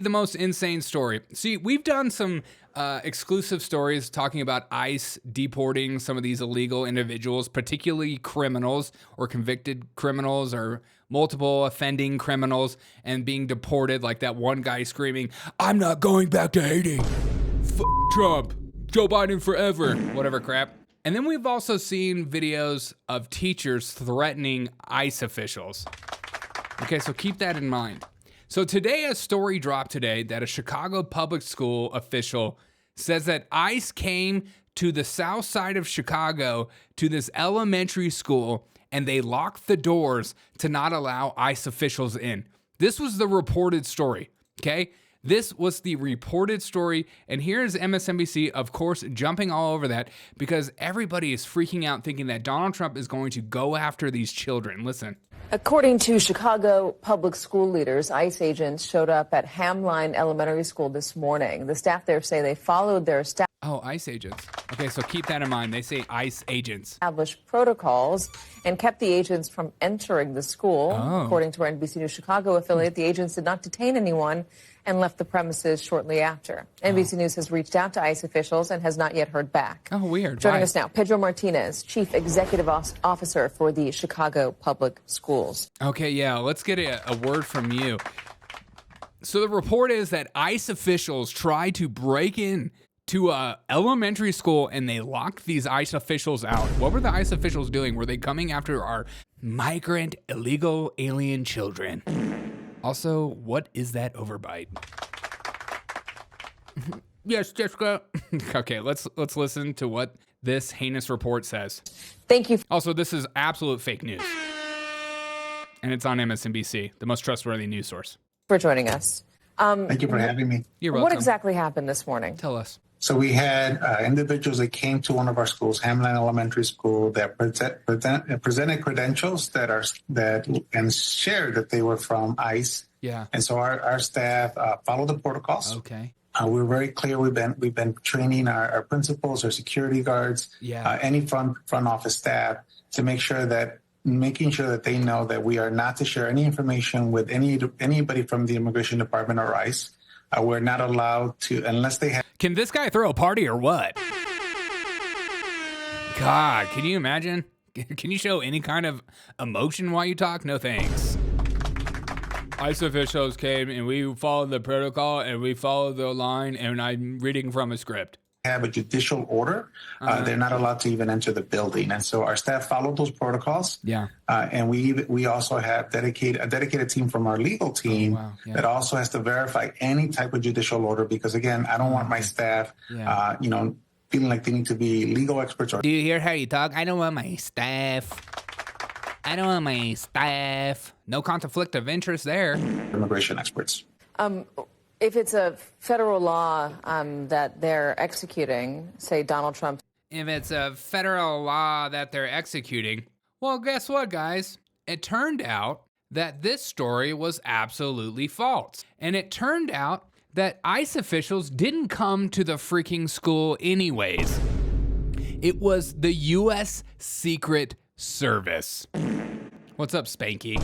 The most insane story. See, we've done some exclusive stories talking about ICE deporting some of these illegal individuals, particularly criminals or convicted criminals or multiple offending criminals, and being deported, like that one guy screaming, "I'm not going back to Haiti. Trump, Joe Biden forever," whatever crap. And then we've also seen videos of teachers threatening ICE officials. Okay, so keep that in mind. So today, a story dropped today that a Chicago public school official says that ICE came to the south side of Chicago to this elementary school and they locked the doors to not allow ICE officials in. This was the reported story, okay? This was the reported story, and here's MSNBC, of course, jumping all over that because everybody is freaking out thinking that Donald Trump is going to go after these children. Listen. According to Chicago public school leaders, ICE agents showed up at Hamline Elementary School this morning. The staff there say they followed their Oh, ICE agents. Okay, so keep that in mind. They say ICE agents. established protocols and kept the agents from entering the school. According to our NBC News Chicago affiliate, the agents did not detain anyone and left the premises shortly after. NBC News has reached out to ICE officials and has not yet heard back. Oh, weird. Joining Why? us now, Pedro Martinez, Chief Executive Officer for the Chicago Public Schools. Okay, yeah, let's get a word from you. So the report is that ICE officials tried to break in to a elementary school and they locked these ICE officials out. What were the ICE officials doing? Were they coming after our migrant illegal alien children? Also, what is that overbite? Yes, Jessica. Okay, let's listen to what this heinous report says. Thank you. Also, this is absolute fake news. And it's on MSNBC, the most trustworthy news source. For joining us. Thank you for having me. You're welcome. What exactly happened this morning? Tell us. So we had individuals that came to one of our schools, Hamline Elementary School, that presented credentials and shared that they were from ICE. Yeah. And so our staff followed the protocols. Okay. We're very clear. We've been training our principals, our security guards, any front office staff to making sure that they know that we are not to share any information with anybody from the Immigration Department or ICE. We're not allowed to, unless they have. Can this guy throw a party or what? God, can you imagine? Can you show any kind of emotion while you talk? No thanks. ICE officials came and we followed the protocol and we followed the line, and I'm reading from a script. Have a judicial order, they're not allowed to even enter the building. And so our staff followed those protocols. Yeah. And we also have a dedicated team from our legal team that also has to verify any type of judicial order, because again, I don't want my staff, feeling like they need to be legal experts. Do you hear how you talk? I don't want my staff. No conflict of interest there. Immigration experts. If it's a federal law that they're executing, say Donald Trump. If it's a federal law that they're executing, well, guess what, guys? It turned out that this story was absolutely false. And it turned out that ICE officials didn't come to the freaking school anyways. It was the U.S. Secret Service. What's up, Spanky?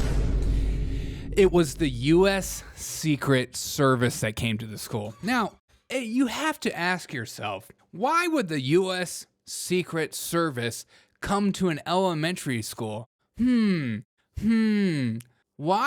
It was the U.S. Secret Service that came to the school. Now, you have to ask yourself, why would the U.S. Secret Service come to an elementary school? Why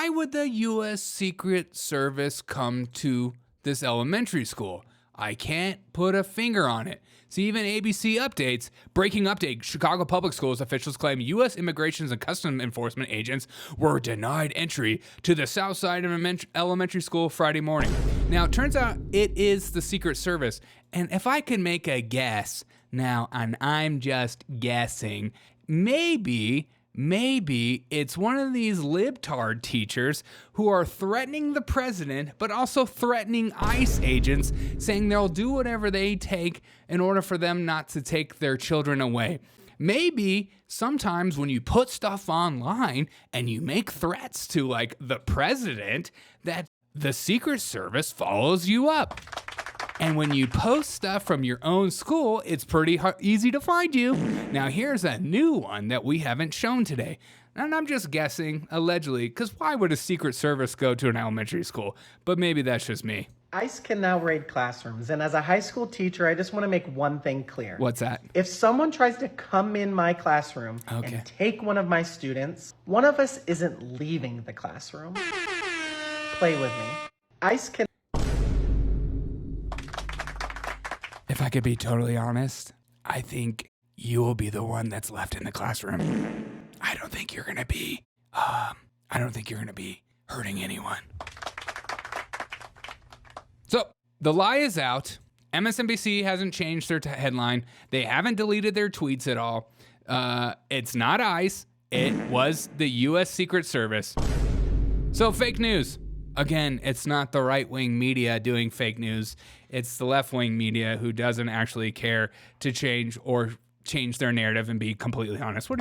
would the U.S. Secret Service come to this elementary school? I can't put a finger on it. See, even ABC updates, breaking update, Chicago Public Schools officials claim U.S. Immigration and Customs Enforcement agents were denied entry to the south side of elementary school Friday morning. Now, it turns out it is the Secret Service. And if I could make a guess now, and I'm just guessing, maybe it's one of these libtard teachers who are threatening the president, but also threatening ICE agents, saying they'll do whatever they take in order for them not to take their children away. Maybe sometimes when you put stuff online and you make threats to like the president, that the Secret Service follows you up. And when you post stuff from your own school, it's pretty easy to find you. Now, here's a new one that we haven't shown today. And I'm just guessing, allegedly, because why would a Secret Service go to an elementary school? But maybe that's just me. ICE can now raid classrooms, and as a high school teacher, I just want to make one thing clear. What's that? If someone tries to come in my classroom and take one of my students, one of us isn't leaving the classroom. Play with me. ICE can... If I could be totally honest, I think you will be the one that's left in the classroom. I don't think you're gonna be hurting anyone. So the lie is out. MSNBC hasn't changed their headline. They haven't deleted their tweets at all. It's not ICE. It was the U.S. Secret Service. So fake news. Again, it's not the right-wing media doing fake news. It's the left-wing media who doesn't actually care to change their narrative and be completely honest. What